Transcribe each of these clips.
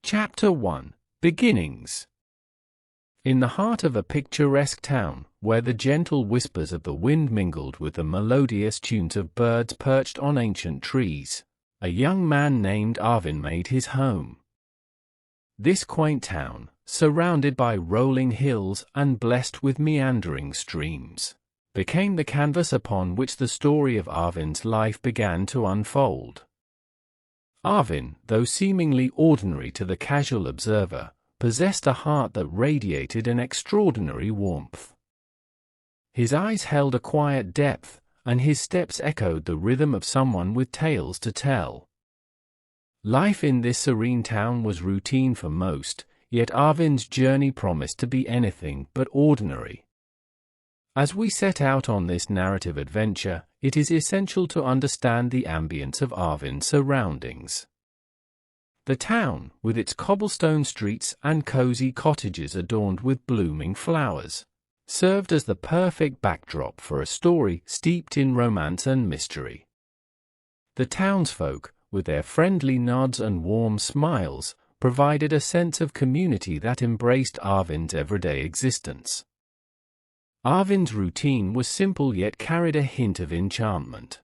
Chapter 1: Beginnings. In the heart of a picturesque town, where the gentle whispers of the wind mingled with the melodious tunes of birds perched on ancient trees, a young man named Arvin made his home. This quaint town, surrounded by rolling hills and blessed with meandering streams, became the canvas upon which the story of Arvin's life began to unfold. Arvin, though seemingly ordinary to the casual observer, possessed a heart that radiated an extraordinary warmth. His eyes held a quiet depth, and his steps echoed the rhythm of someone with tales to tell. Life in this serene town was routine for most, yet Arvin's journey promised to be anything but ordinary. As we set out on this narrative adventure, it is essential to understand the ambience of Arvin's surroundings. The town, with its cobblestone streets and cozy cottages adorned with blooming flowers, served as the perfect backdrop for a story steeped in romance and mystery. The townsfolk, with their friendly nods and warm smiles, provided a sense of community that embraced Arvin's everyday existence. Arvin's routine was simple yet carried a hint of enchantment.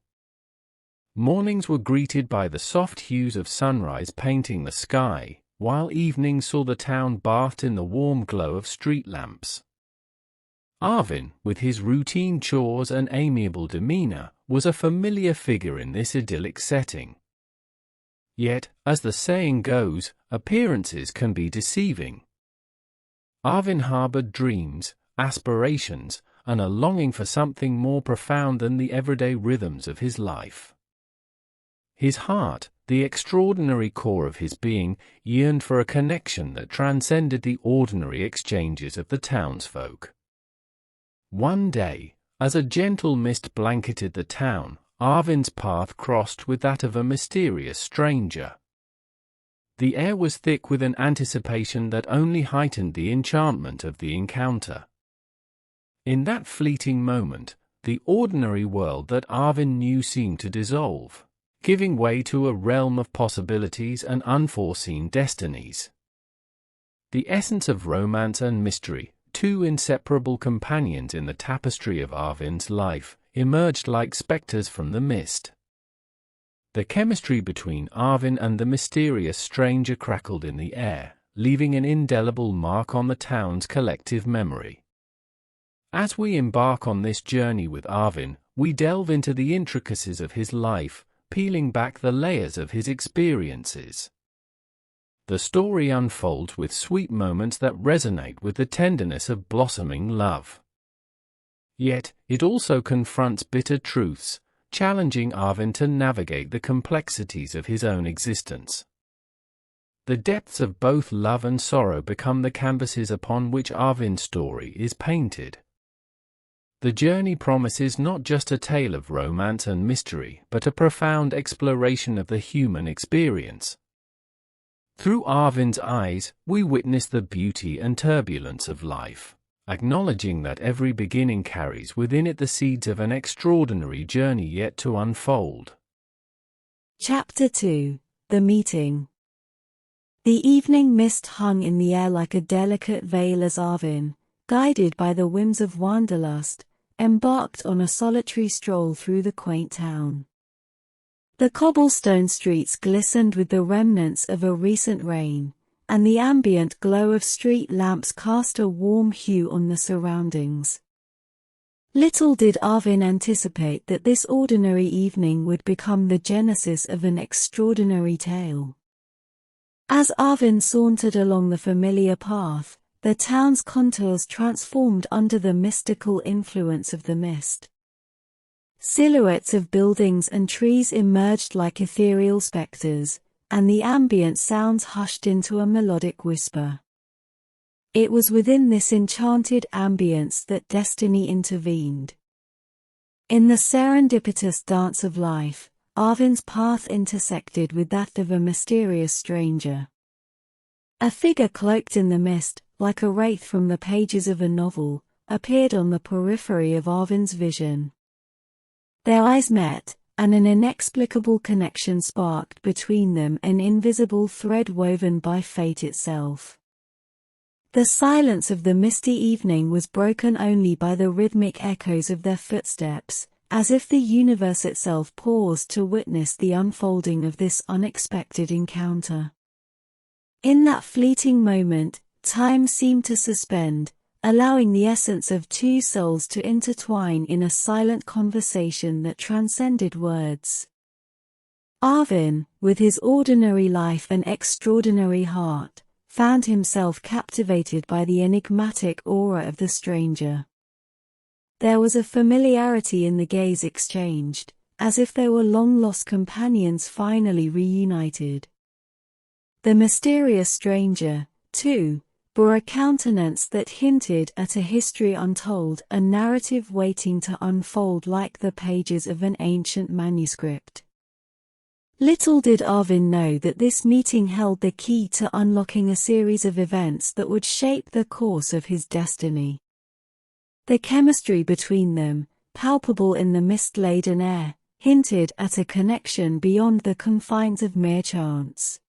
Mornings were greeted by the soft hues of sunrise painting the sky, while evenings saw the town bathed in the warm glow of street lamps. Arvin, with his routine chores and amiable demeanor, was a familiar figure in this idyllic setting. Yet, as the saying goes, appearances can be deceiving. Arvin harbored dreams, aspirations, and a longing for something more profound than the everyday rhythms of his life. His heart, the extraordinary core of his being, yearned for a connection that transcended the ordinary exchanges of the townsfolk. One day, as a gentle mist blanketed the town, Arvin's path crossed with that of a mysterious stranger. The air was thick with an anticipation that only heightened the enchantment of the encounter. In that fleeting moment, the ordinary world that Arvin knew seemed to dissolve, giving way to a realm of possibilities and unforeseen destinies. The essence of romance and mystery, two inseparable companions in the tapestry of Arvin's life, emerged like specters from the mist. The chemistry between Arvin and the mysterious stranger crackled in the air, leaving an indelible mark on the town's collective memory. As we embark on this journey with Arvin, we delve into the intricacies of his life, peeling back the layers of his experiences. The story unfolds with sweet moments that resonate with the tenderness of blossoming love. Yet, it also confronts bitter truths, challenging Arvin to navigate the complexities of his own existence. The depths of both love and sorrow become the canvases upon which Arvin's story is painted. The journey promises not just a tale of romance and mystery, but a profound exploration of the human experience. Through Arvin's eyes, we witness the beauty and turbulence of life, acknowledging that every beginning carries within it the seeds of an extraordinary journey yet to unfold. Chapter 2: The Meeting. The evening mist hung in the air like a delicate veil as Arvin, guided by the whims of wanderlust, embarked on a solitary stroll through the quaint town. The cobblestone streets glistened with the remnants of a recent rain, and the ambient glow of street lamps cast a warm hue on the surroundings. Little did Arvin anticipate that this ordinary evening would become the genesis of an extraordinary tale. As Arvin sauntered along the familiar path, the town's contours transformed under the mystical influence of the mist. Silhouettes of buildings and trees emerged like ethereal specters, and the ambient sounds hushed into a melodic whisper. It was within this enchanted ambience that destiny intervened. In the serendipitous dance of life, Arvin's path intersected with that of a mysterious stranger. A figure cloaked in the mist, like a wraith from the pages of a novel, appeared on the periphery of Arvin's vision. Their eyes met, and an inexplicable connection sparked between them, an invisible thread woven by fate itself. The silence of the misty evening was broken only by the rhythmic echoes of their footsteps, as if the universe itself paused to witness the unfolding of this unexpected encounter. In that fleeting moment, time seemed to suspend, allowing the essence of two souls to intertwine in a silent conversation that transcended words. Arvin, with his ordinary life and extraordinary heart, found himself captivated by the enigmatic aura of the stranger. There was a familiarity in the gaze exchanged, as if they were long-lost companions finally reunited. The mysterious stranger, too, bore a countenance that hinted at a history untold, a narrative waiting to unfold like the pages of an ancient manuscript. Little did Arvin know that this meeting held the key to unlocking a series of events that would shape the course of his destiny. The chemistry between them, palpable in the mist-laden air, hinted at a connection beyond the confines of mere chance.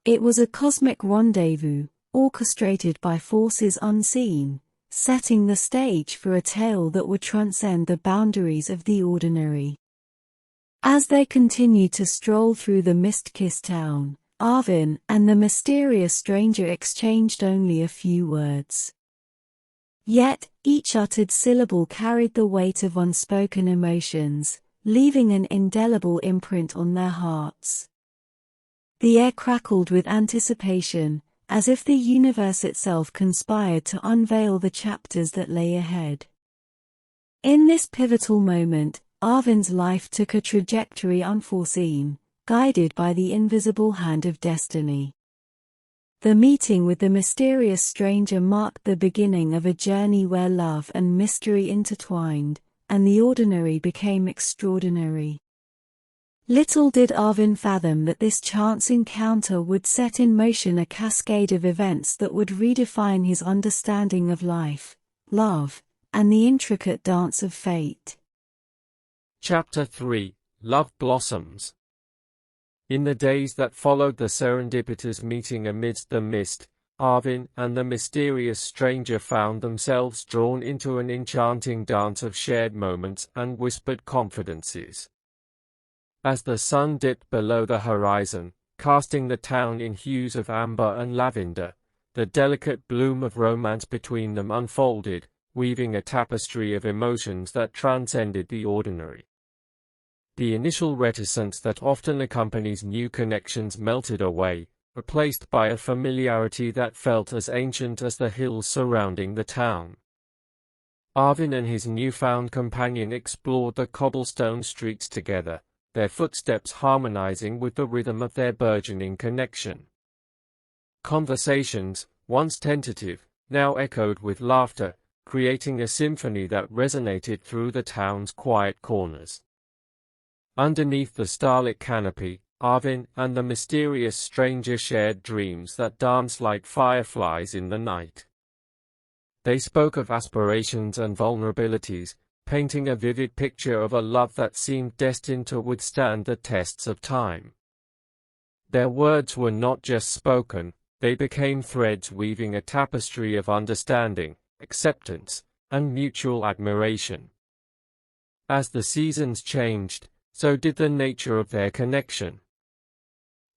It was a cosmic rendezvous, orchestrated by forces unseen, setting the stage for a tale that would transcend the boundaries of the ordinary. As they continued to stroll through the mist-kissed town, Arvin and the mysterious stranger exchanged only a few words. Yet, each uttered syllable carried the weight of unspoken emotions, leaving an indelible imprint on their hearts. The air crackled with anticipation, as if the universe itself conspired to unveil the chapters that lay ahead. In this pivotal moment, Arvin's life took a trajectory unforeseen, guided by the invisible hand of destiny. The meeting with the mysterious stranger marked the beginning of a journey where love and mystery intertwined, and the ordinary became extraordinary. Little did Arvin fathom that this chance encounter would set in motion a cascade of events that would redefine his understanding of life, love, and the intricate dance of fate. Chapter 3 Love Blossoms. In the days that followed the serendipitous meeting amidst the mist, Arvin and the mysterious stranger found themselves drawn into an enchanting dance of shared moments and whispered confidences. As the sun dipped below the horizon, casting the town in hues of amber and lavender, the delicate bloom of romance between them unfolded, weaving a tapestry of emotions that transcended the ordinary. The initial reticence that often accompanies new connections melted away, replaced by a familiarity that felt as ancient as the hills surrounding the town. Arvin and his newfound companion explored the cobblestone streets together, their footsteps harmonizing with the rhythm of their burgeoning connection. Conversations, once tentative, now echoed with laughter, creating a symphony that resonated through the town's quiet corners. Underneath the starlit canopy, Arvin and the mysterious stranger shared dreams that danced like fireflies in the night. They spoke of aspirations and vulnerabilities, painting a vivid picture of a love that seemed destined to withstand the tests of time. Their words were not just spoken, they became threads weaving a tapestry of understanding, acceptance, and mutual admiration. As the seasons changed, so did the nature of their connection.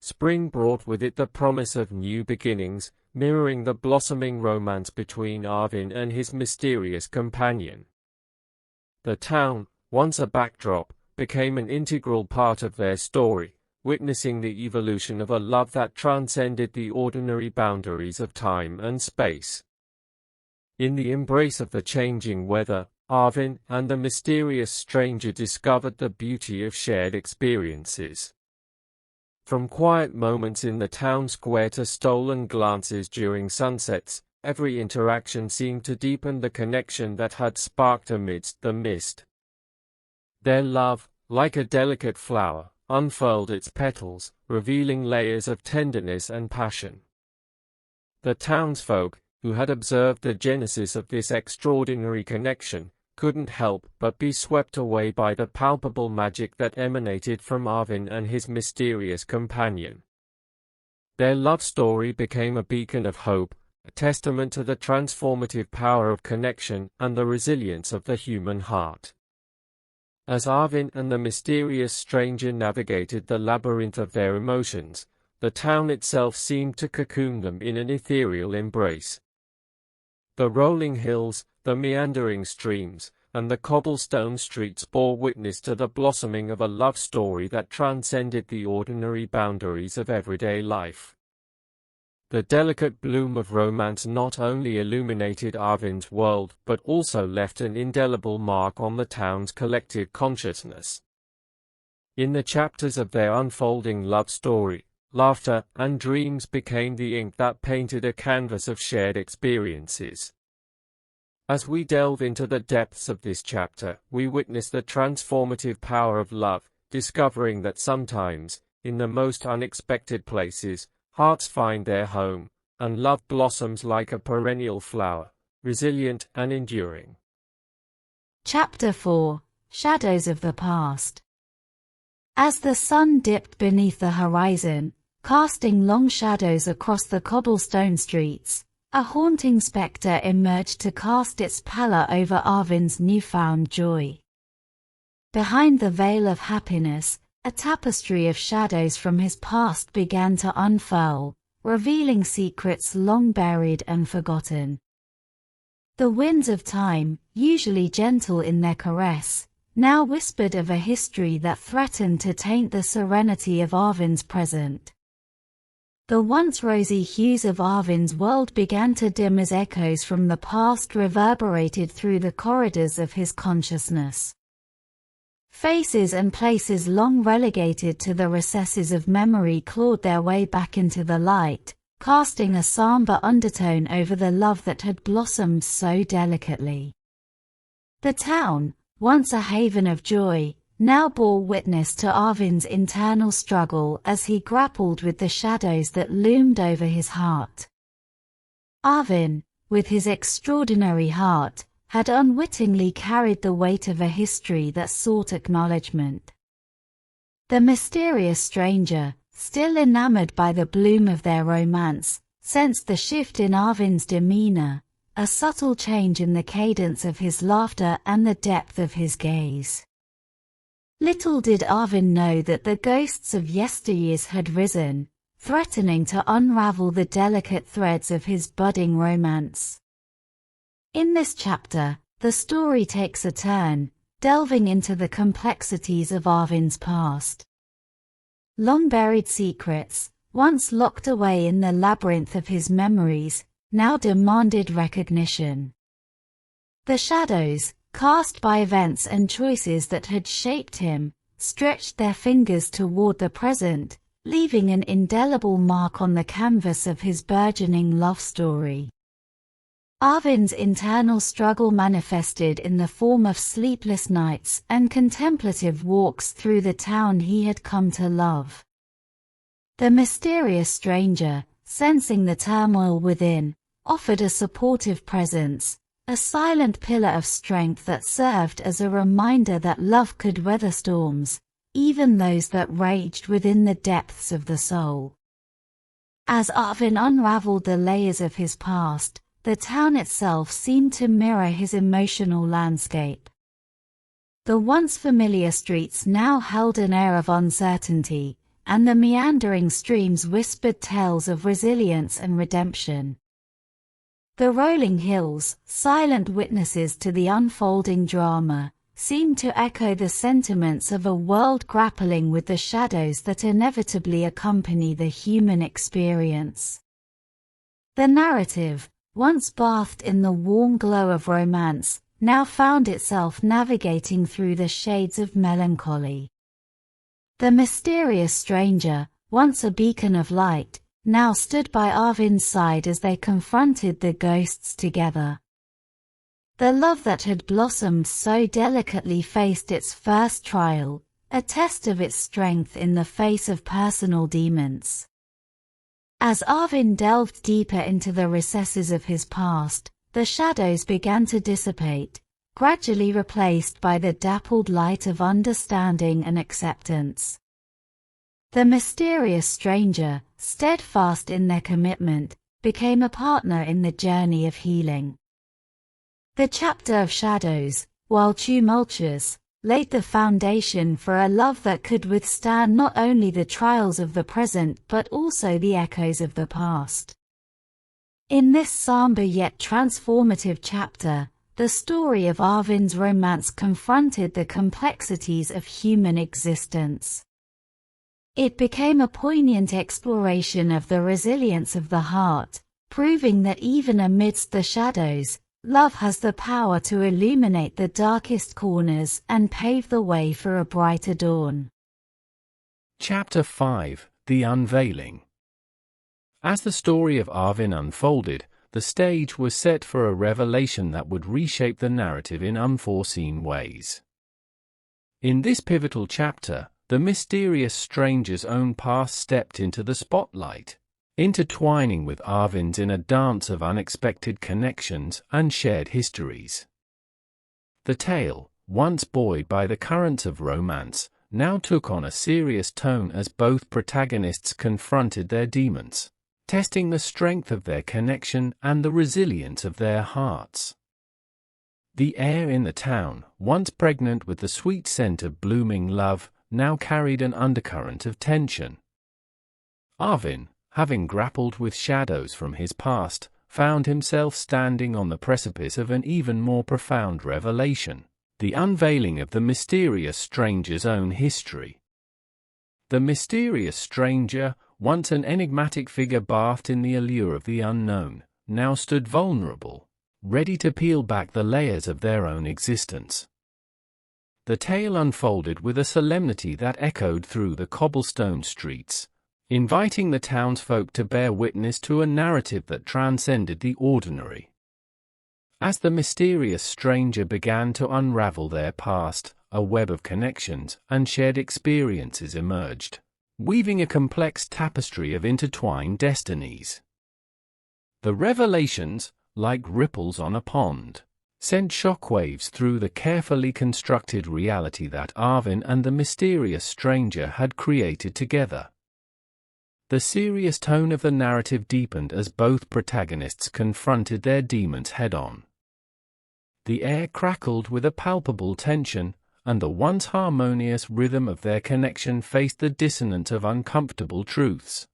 Spring brought with it the promise of new beginnings, mirroring the blossoming romance between Arvin and his mysterious companion. The town, once a backdrop, became an integral part of their story, witnessing the evolution of a love that transcended the ordinary boundaries of time and space. In the embrace of the changing weather, Arvin and the mysterious stranger discovered the beauty of shared experiences. From quiet moments in the town square to stolen glances during sunsets, every interaction seemed to deepen the connection that had sparked amidst the mist. Their love, like a delicate flower, unfurled its petals, revealing layers of tenderness and passion. The townsfolk, who had observed the genesis of this extraordinary connection, couldn't help but be swept away by the palpable magic that emanated from Arvin and his mysterious companion. Their love story became a beacon of hope, a testament to the transformative power of connection and the resilience of the human heart. As Arvin and the mysterious stranger navigated the labyrinth of their emotions, the town itself seemed to cocoon them in an ethereal embrace. The rolling hills, the meandering streams, and the cobblestone streets bore witness to the blossoming of a love story that transcended the ordinary boundaries of everyday life. The delicate bloom of romance not only illuminated Arvin's world but also left an indelible mark on the town's collective consciousness. In the chapters of their unfolding love story, laughter and dreams became the ink that painted a canvas of shared experiences. As we delve into the depths of this chapter, we witness the transformative power of love, discovering that sometimes, in the most unexpected places, hearts find their home, and love blossoms like a perennial flower, resilient and enduring. Chapter 4: Shadows of the Past. As the sun dipped beneath the horizon, casting long shadows across the cobblestone streets, a haunting spectre emerged to cast its pallor over Arvin's newfound joy. Behind the veil of happiness, a tapestry of shadows from his past began to unfurl, revealing secrets long buried and forgotten. The winds of time, usually gentle in their caress, now whispered of a history that threatened to taint the serenity of Arvin's present. The once rosy hues of Arvin's world began to dim as echoes from the past reverberated through the corridors of his consciousness. Faces and places long relegated to the recesses of memory clawed their way back into the light, casting a somber undertone over the love that had blossomed so delicately. The town, once a haven of joy, now bore witness to Arvin's internal struggle as he grappled with the shadows that loomed over his heart. Arvin, with his extraordinary heart, had unwittingly carried the weight of a history that sought acknowledgement. The mysterious stranger, still enamored by the bloom of their romance, sensed the shift in Arvin's demeanor, a subtle change in the cadence of his laughter and the depth of his gaze. Little did Arvin know that the ghosts of yesteryears had risen, threatening to unravel the delicate threads of his budding romance. In this chapter, the story takes a turn, delving into the complexities of Arvin's past. Long-buried secrets, once locked away in the labyrinth of his memories, now demanded recognition. The shadows, cast by events and choices that had shaped him, stretched their fingers toward the present, leaving an indelible mark on the canvas of his burgeoning love story. Arvin's internal struggle manifested in the form of sleepless nights and contemplative walks through the town he had come to love. The mysterious stranger, sensing the turmoil within, offered a supportive presence, a silent pillar of strength that served as a reminder that love could weather storms, even those that raged within the depths of the soul. As Arvin unraveled the layers of his past, the town itself seemed to mirror his emotional landscape. The once familiar streets now held an air of uncertainty, and the meandering streams whispered tales of resilience and redemption. The rolling hills, silent witnesses to the unfolding drama, seemed to echo the sentiments of a world grappling with the shadows that inevitably accompany the human experience. The narrative, once bathed in the warm glow of romance, now found itself navigating through the shades of melancholy. The mysterious stranger, once a beacon of light, now stood by Arvin's side as they confronted the ghosts together. The love that had blossomed so delicately faced its first trial, a test of its strength in the face of personal demons. As Arvin delved deeper into the recesses of his past, the shadows began to dissipate, gradually replaced by the dappled light of understanding and acceptance. The mysterious stranger, steadfast in their commitment, became a partner in the journey of healing. The chapter of shadows, while tumultuous, laid the foundation for a love that could withstand not only the trials of the present but also the echoes of the past. In this somber yet transformative chapter, the story of Arvin's romance confronted the complexities of human existence. It became a poignant exploration of the resilience of the heart, proving that even amidst the shadows, love has the power to illuminate the darkest corners and pave the way for a brighter dawn. Chapter 5: The Unveiling. As the story of Arvin unfolded, the stage was set for a revelation that would reshape the narrative in unforeseen ways. In this pivotal chapter, the mysterious stranger's own past stepped into the spotlight, intertwining with Arvin's in a dance of unexpected connections and shared histories. The tale, once buoyed by the currents of romance, now took on a serious tone as both protagonists confronted their demons, testing the strength of their connection and the resilience of their hearts. The air in the town, once pregnant with the sweet scent of blooming love, now carried an undercurrent of tension. Arvin, having grappled with shadows from his past, found himself standing on the precipice of an even more profound revelation, the unveiling of the mysterious stranger's own history. The mysterious stranger, once an enigmatic figure bathed in the allure of the unknown, now stood vulnerable, ready to peel back the layers of their own existence. The tale unfolded with a solemnity that echoed through the cobblestone streets, inviting the townsfolk to bear witness to a narrative that transcended the ordinary. As the mysterious stranger began to unravel their past, a web of connections and shared experiences emerged, weaving a complex tapestry of intertwined destinies. The revelations, like ripples on a pond, sent shockwaves through the carefully constructed reality that Arvin and the mysterious stranger had created together. The serious tone of the narrative deepened as both protagonists confronted their demons head-on. The air crackled with a palpable tension, and the once harmonious rhythm of their connection faced the dissonance of uncomfortable truths.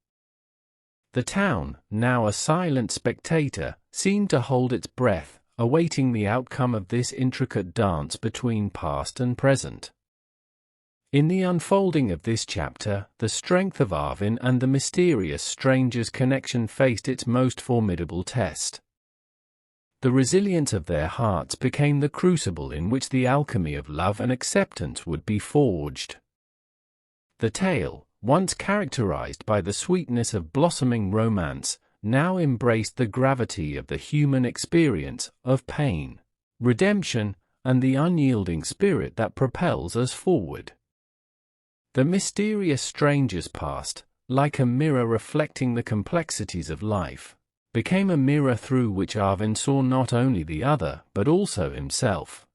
The town, now a silent spectator, seemed to hold its breath, awaiting the outcome of this intricate dance between past and present. In the unfolding of this chapter, the strength of Arvin and the mysterious stranger's connection faced its most formidable test. The resilience of their hearts became the crucible in which the alchemy of love and acceptance would be forged. The tale, once characterized by the sweetness of blossoming romance, now embraced the gravity of the human experience, of pain, redemption, and the unyielding spirit that propels us forward. The mysterious stranger's past, like a mirror reflecting the complexities of life, became a mirror through which Arvin saw not only the other but also himself.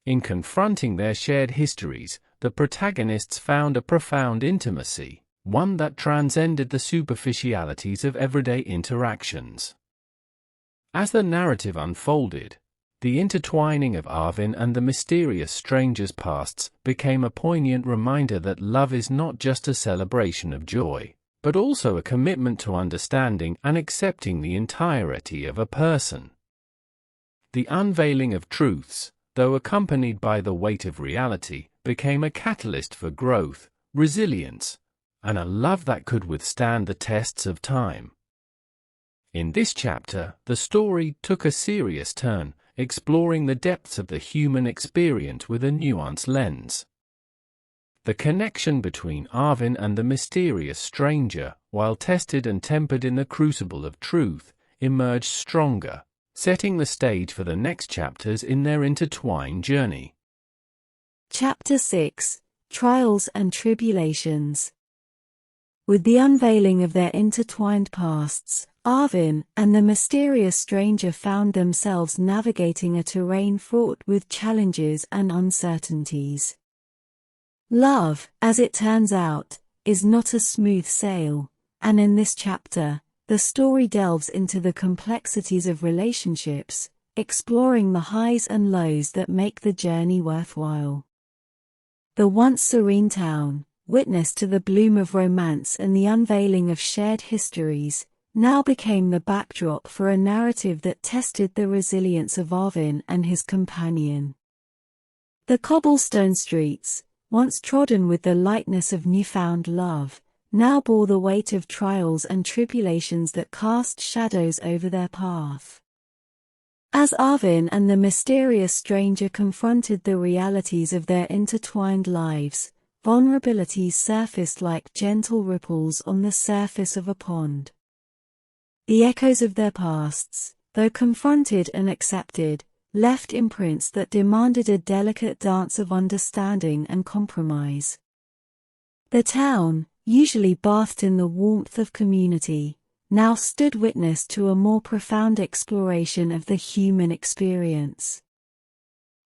In confronting their shared histories, the protagonists found a profound intimacy, one that transcended the superficialities of everyday interactions. As the narrative unfolded, the intertwining of Arvin and the mysterious stranger's pasts became a poignant reminder that love is not just a celebration of joy, but also a commitment to understanding and accepting the entirety of a person. The unveiling of truths, though accompanied by the weight of reality, became a catalyst for growth, resilience, and a love that could withstand the tests of time. In this chapter, the story took a serious turn, exploring the depths of the human experience with a nuanced lens. The connection between Arvin and the mysterious stranger, while tested and tempered in the crucible of truth, emerged stronger, setting the stage for the next chapters in their intertwined journey. Chapter 6: Trials and Tribulations. With the unveiling of their intertwined pasts, Arvin and the mysterious stranger found themselves navigating a terrain fraught with challenges and uncertainties. Love, as it turns out, is not a smooth sail, and in this chapter, the story delves into the complexities of relationships, exploring the highs and lows that make the journey worthwhile. The once serene town, witness to the bloom of romance and the unveiling of shared histories, now became the backdrop for a narrative that tested the resilience of Arvin and his companion. The cobblestone streets, once trodden with the lightness of newfound love, now bore the weight of trials and tribulations that cast shadows over their path. As Arvin and the mysterious stranger confronted the realities of their intertwined lives, vulnerabilities surfaced like gentle ripples on the surface of a pond. The echoes of their pasts, though confronted and accepted, left imprints that demanded a delicate dance of understanding and compromise. The town, usually bathed in the warmth of community, now stood witness to a more profound exploration of the human experience.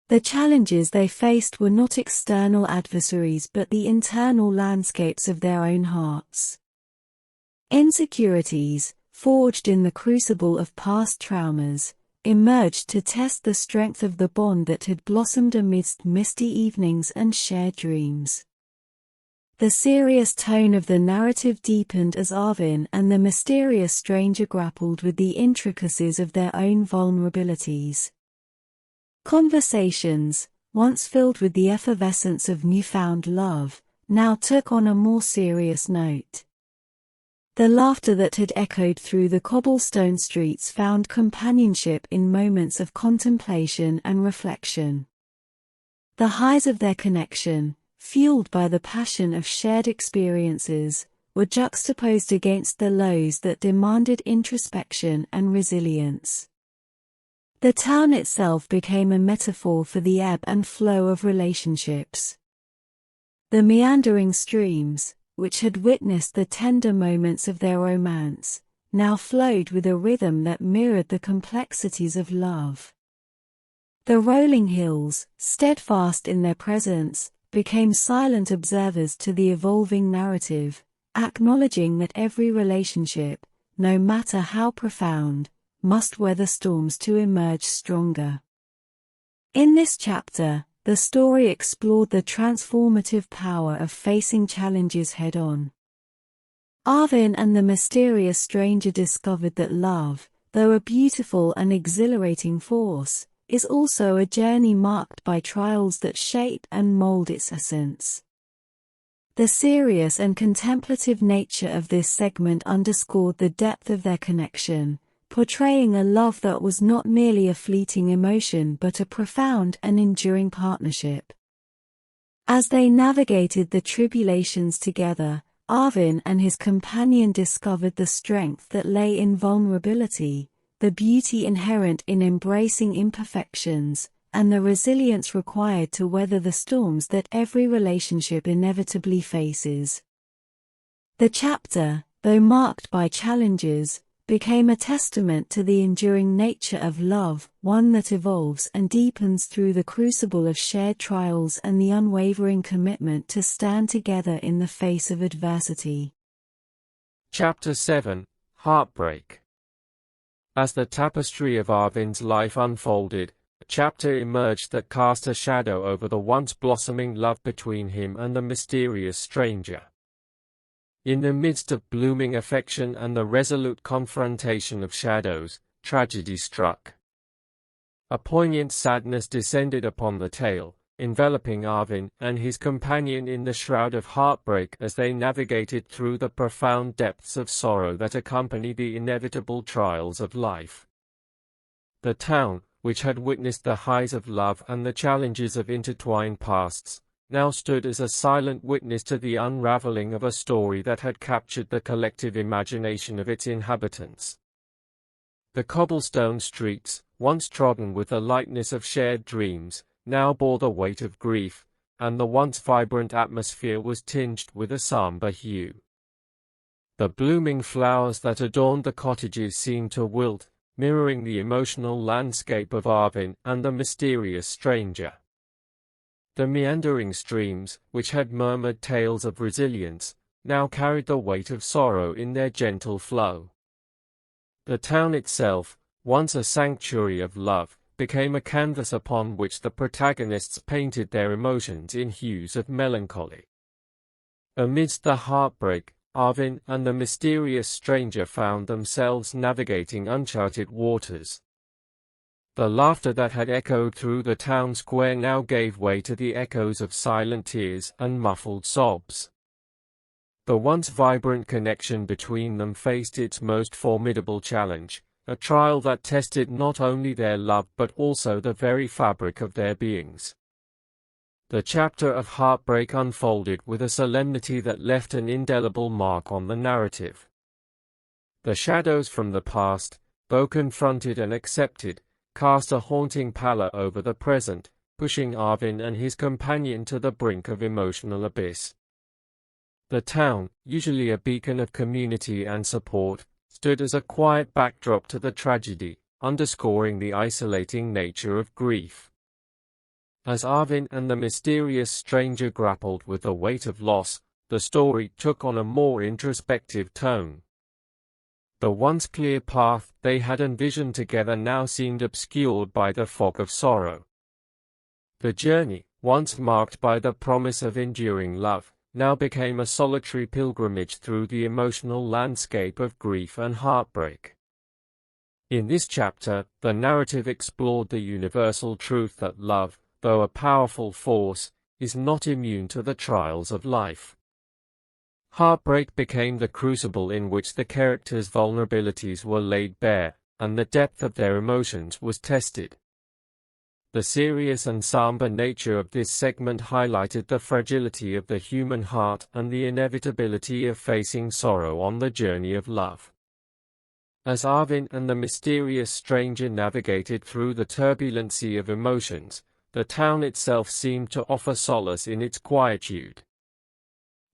The challenges they faced were not external adversaries but the internal landscapes of their own hearts. Insecurities, forged in the crucible of past traumas, emerged to test the strength of the bond that had blossomed amidst misty evenings and shared dreams. The serious tone of the narrative deepened as Arvin and the mysterious stranger grappled with the intricacies of their own vulnerabilities. Conversations, once filled with the effervescence of newfound love, now took on a more serious note. The laughter that had echoed through the cobblestone streets found companionship in moments of contemplation and reflection. The highs of their connection, fueled by the passion of shared experiences, were juxtaposed against the lows that demanded introspection and resilience. The town itself became a metaphor for the ebb and flow of relationships. The meandering streams, which had witnessed the tender moments of their romance, now flowed with a rhythm that mirrored the complexities of love. The rolling hills, steadfast in their presence, became silent observers to the evolving narrative, acknowledging that every relationship, no matter how profound, must weather storms to emerge stronger. In this chapter, the story explored the transformative power of facing challenges head-on. Arvin and the mysterious stranger discovered that love, though a beautiful and exhilarating force, is also a journey marked by trials that shape and mold its essence. The serious and contemplative nature of this segment underscored the depth of their connection, portraying a love that was not merely a fleeting emotion but a profound and enduring partnership. As they navigated the tribulations together, Arvin and his companion discovered the strength that lay in vulnerability, the beauty inherent in embracing imperfections, and the resilience required to weather the storms that every relationship inevitably faces. The chapter, though marked by challenges, became a testament to the enduring nature of love, one that evolves and deepens through the crucible of shared trials and the unwavering commitment to stand together in the face of adversity. Chapter 7: Heartbreak. As the tapestry of Arvin's life unfolded, a chapter emerged that cast a shadow over the once blossoming love between him and the mysterious stranger. In the midst of blooming affection and the resolute confrontation of shadows, tragedy struck. A poignant sadness descended upon the tale, enveloping Arvin and his companion in the shroud of heartbreak as they navigated through the profound depths of sorrow that accompany the inevitable trials of life. The town, which had witnessed the highs of love and the challenges of intertwined pasts, now stood as a silent witness to the unraveling of a story that had captured the collective imagination of its inhabitants. The cobblestone streets, once trodden with the lightness of shared dreams, now bore the weight of grief, and the once vibrant atmosphere was tinged with a somber hue. The blooming flowers that adorned the cottages seemed to wilt, mirroring the emotional landscape of Arvin and the mysterious stranger. The meandering streams, which had murmured tales of resilience, now carried the weight of sorrow in their gentle flow. The town itself, once a sanctuary of love, became a canvas upon which the protagonists painted their emotions in hues of melancholy. Amidst the heartbreak, Arvin and the mysterious stranger found themselves navigating uncharted waters. The laughter that had echoed through the town square now gave way to the echoes of silent tears and muffled sobs. The once vibrant connection between them faced its most formidable challenge, a trial that tested not only their love but also the very fabric of their beings. The chapter of heartbreak unfolded with a solemnity that left an indelible mark on the narrative. The shadows from the past, though confronted and accepted, cast a haunting pallor over the present, pushing Arvin and his companion to the brink of emotional abyss. The town, usually a beacon of community and support, stood as a quiet backdrop to the tragedy, underscoring the isolating nature of grief. As Arvin and the mysterious stranger grappled with the weight of loss, the story took on a more introspective tone. The once clear path they had envisioned together now seemed obscured by the fog of sorrow. The journey, once marked by the promise of enduring love, now became a solitary pilgrimage through the emotional landscape of grief and heartbreak. In this chapter, the narrative explored the universal truth that love, though a powerful force, is not immune to the trials of life. Heartbreak became the crucible in which the characters' vulnerabilities were laid bare, and the depth of their emotions was tested. The serious and somber nature of this segment highlighted the fragility of the human heart and the inevitability of facing sorrow on the journey of love. As Arvin and the mysterious stranger navigated through the turbulent sea of emotions, the town itself seemed to offer solace in its quietude.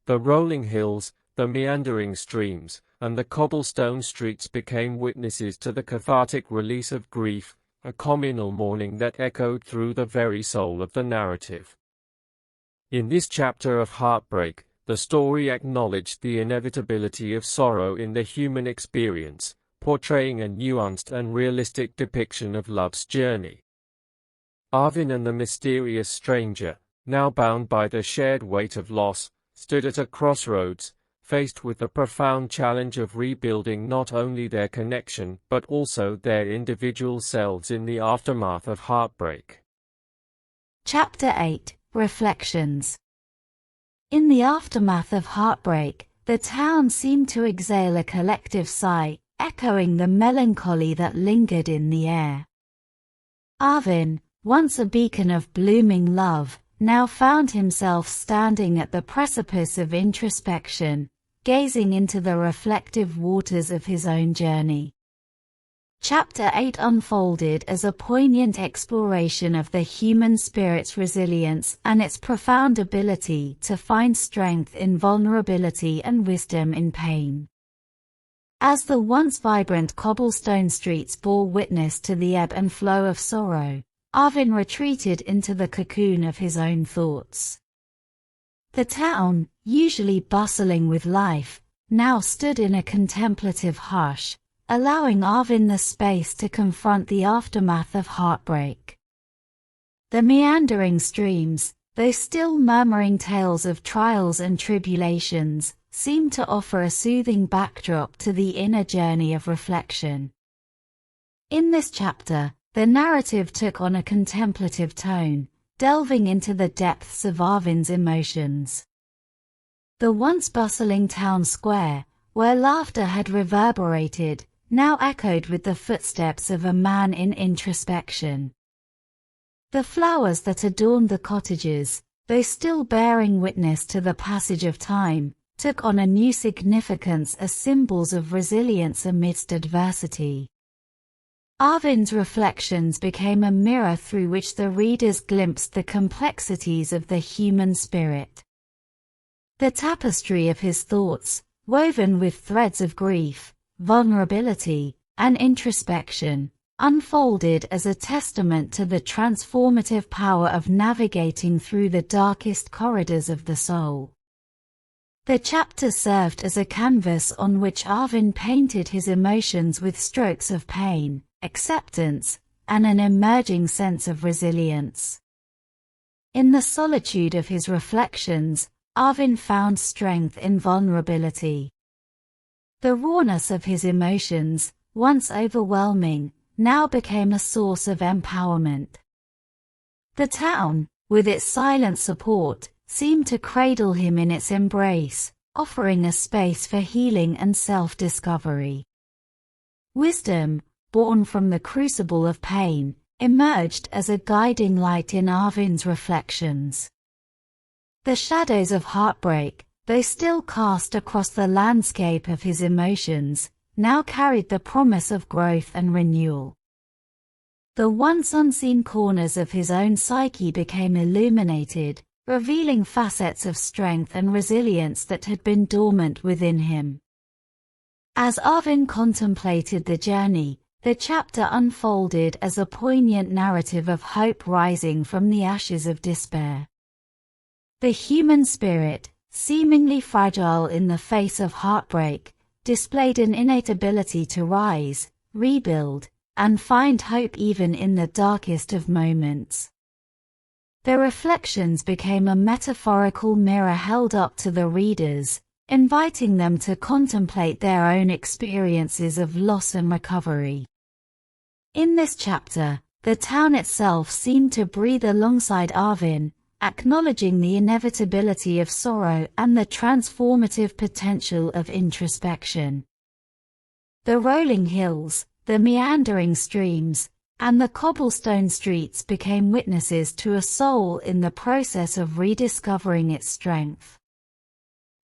The rolling hills, the meandering streams, and the cobblestone streets became witnesses to the cathartic release of grief, a communal mourning that echoed through the very soul of the narrative. In this chapter of heartbreak, the story acknowledged the inevitability of sorrow in the human experience, portraying a nuanced and realistic depiction of love's journey. Arvin and the mysterious stranger, now bound by the shared weight of loss, stood at a crossroads, faced with the profound challenge of rebuilding not only their connection but also their individual selves in the aftermath of heartbreak. Chapter 8: Reflections. In the aftermath of heartbreak, the town seemed to exhale a collective sigh, echoing the melancholy that lingered in the air. Arvin, once a beacon of blooming love, now found himself standing at the precipice of introspection, gazing into the reflective waters of his own journey. Chapter 8 unfolded as a poignant exploration of the human spirit's resilience and its profound ability to find strength in vulnerability and wisdom in pain. As the once vibrant cobblestone streets bore witness to the ebb and flow of sorrow, Arvin retreated into the cocoon of his own thoughts. The town, usually bustling with life, now stood in a contemplative hush, allowing Arvin the space to confront the aftermath of heartbreak. The meandering streams, though still murmuring tales of trials and tribulations, seemed to offer a soothing backdrop to the inner journey of reflection. In this chapter, the narrative took on a contemplative tone, delving into the depths of Arvin's emotions. The once bustling town square, where laughter had reverberated, now echoed with the footsteps of a man in introspection. The flowers that adorned the cottages, though still bearing witness to the passage of time, took on a new significance as symbols of resilience amidst adversity. Arvin's reflections became a mirror through which the readers glimpsed the complexities of the human spirit. The tapestry of his thoughts, woven with threads of grief, vulnerability, and introspection, unfolded as a testament to the transformative power of navigating through the darkest corridors of the soul. The chapter served as a canvas on which Arvin painted his emotions with strokes of pain, acceptance, and an emerging sense of resilience. In the solitude of his reflections, Arvin found strength in vulnerability. The rawness of his emotions, once overwhelming, now became a source of empowerment. The town, with its silent support, seemed to cradle him in its embrace, offering a space for healing and self-discovery. Wisdom, born from the crucible of pain, emerged as a guiding light in Arvin's reflections. The shadows of heartbreak, though still cast across the landscape of his emotions, now carried the promise of growth and renewal. The once unseen corners of his own psyche became illuminated, revealing facets of strength and resilience that had been dormant within him. As Arvin contemplated the journey, the chapter unfolded as a poignant narrative of hope rising from the ashes of despair. The human spirit, seemingly fragile in the face of heartbreak, displayed an innate ability to rise, rebuild, and find hope even in the darkest of moments. The reflections became a metaphorical mirror held up to the readers, inviting them to contemplate their own experiences of loss and recovery. In this chapter, the town itself seemed to breathe alongside Arvin, acknowledging the inevitability of sorrow and the transformative potential of introspection. The rolling hills, the meandering streams, and the cobblestone streets became witnesses to a soul in the process of rediscovering its strength.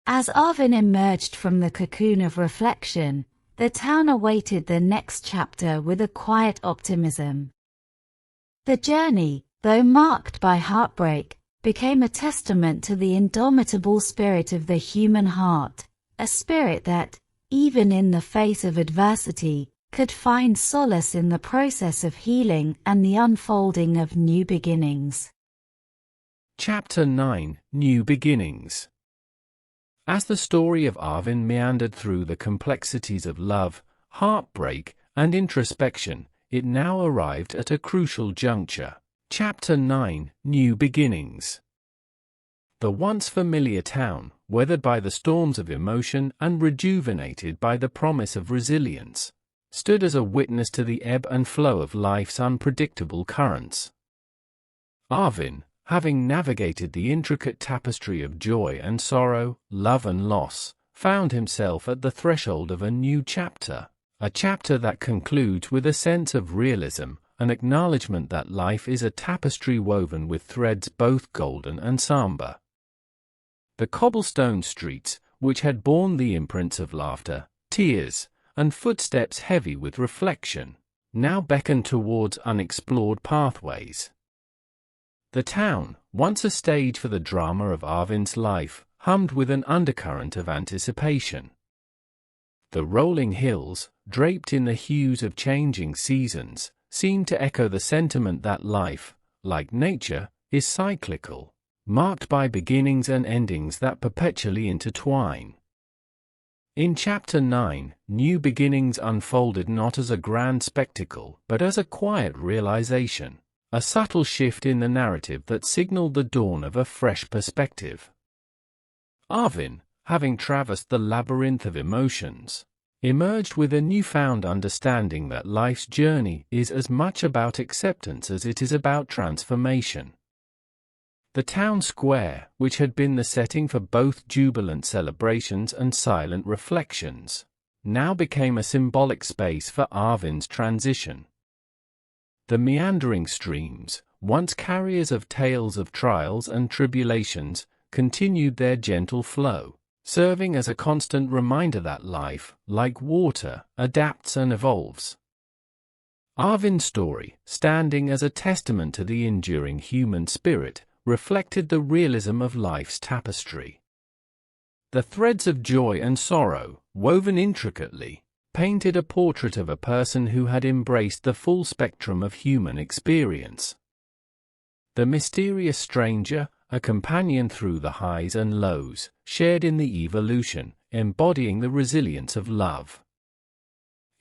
As Arvin emerged from the cocoon of reflection, the town awaited the next chapter with a quiet optimism. The journey, though marked by heartbreak, became a testament to the indomitable spirit of the human heart, a spirit that, even in the face of adversity, could find solace in the process of healing and the unfolding of new beginnings. Chapter 9: New Beginnings. As the story of Arvin meandered through the complexities of love, heartbreak, and introspection, it now arrived at a crucial juncture. Chapter 9: New Beginnings. The once familiar town, weathered by the storms of emotion and rejuvenated by the promise of resilience, stood as a witness to the ebb and flow of life's unpredictable currents. Arvin, having navigated the intricate tapestry of joy and sorrow, love and loss, found himself at the threshold of a new chapter, a chapter that concludes with a sense of realism, an acknowledgement that life is a tapestry woven with threads both golden and somber. The cobblestone streets, which had borne the imprints of laughter, tears, and footsteps heavy with reflection, now beckoned towards unexplored pathways. The town, once a stage for the drama of Arvin's life, hummed with an undercurrent of anticipation. The rolling hills, draped in the hues of changing seasons, seemed to echo the sentiment that life, like nature, is cyclical, marked by beginnings and endings that perpetually intertwine. In Chapter 9, New Beginnings unfolded not as a grand spectacle but as a quiet realization, a subtle shift in the narrative that signaled the dawn of a fresh perspective. Arvin, having traversed the labyrinth of emotions, emerged with a newfound understanding that life's journey is as much about acceptance as it is about transformation. The town square, which had been the setting for both jubilant celebrations and silent reflections, now became a symbolic space for Arvin's transition. The meandering streams, once carriers of tales of trials and tribulations, continued their gentle flow, serving as a constant reminder that life, like water, adapts and evolves. Arvin's story, standing as a testament to the enduring human spirit, reflected the realism of life's tapestry. The threads of joy and sorrow, woven intricately, painted a portrait of a person who had embraced the full spectrum of human experience. The mysterious stranger, a companion through the highs and lows, shared in the evolution, embodying the resilience of love.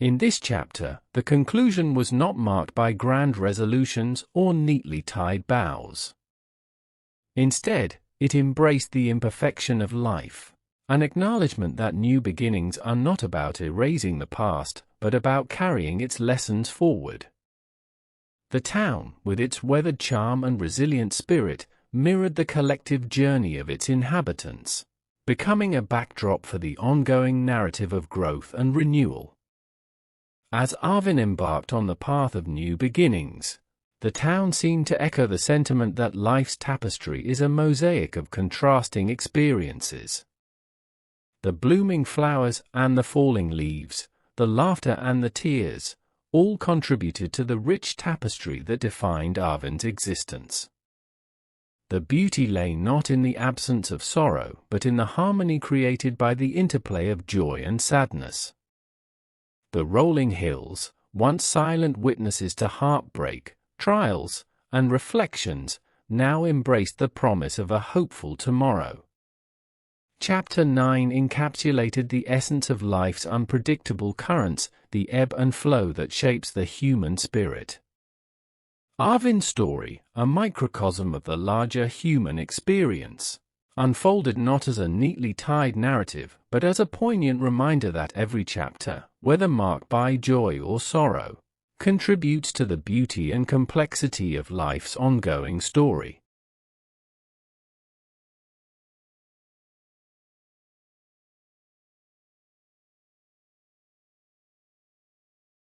In this chapter, the conclusion was not marked by grand resolutions or neatly tied bows. Instead, it embraced the imperfection of life, an acknowledgement that new beginnings are not about erasing the past, but about carrying its lessons forward. The town, with its weathered charm and resilient spirit, mirrored the collective journey of its inhabitants, becoming a backdrop for the ongoing narrative of growth and renewal. As Arvin embarked on the path of new beginnings, the town seemed to echo the sentiment that life's tapestry is a mosaic of contrasting experiences. The blooming flowers and the falling leaves, the laughter and the tears, all contributed to the rich tapestry that defined Arvin's existence. The beauty lay not in the absence of sorrow, but in the harmony created by the interplay of joy and sadness. The rolling hills, once silent witnesses to heartbreak, trials, and reflections, now embraced the promise of a hopeful tomorrow. Chapter 9 encapsulated the essence of life's unpredictable currents, the ebb and flow that shapes the human spirit. Arvin's story, a microcosm of the larger human experience, unfolded not as a neatly tied narrative, but as a poignant reminder that every chapter, whether marked by joy or sorrow, contributes to the beauty and complexity of life's ongoing story.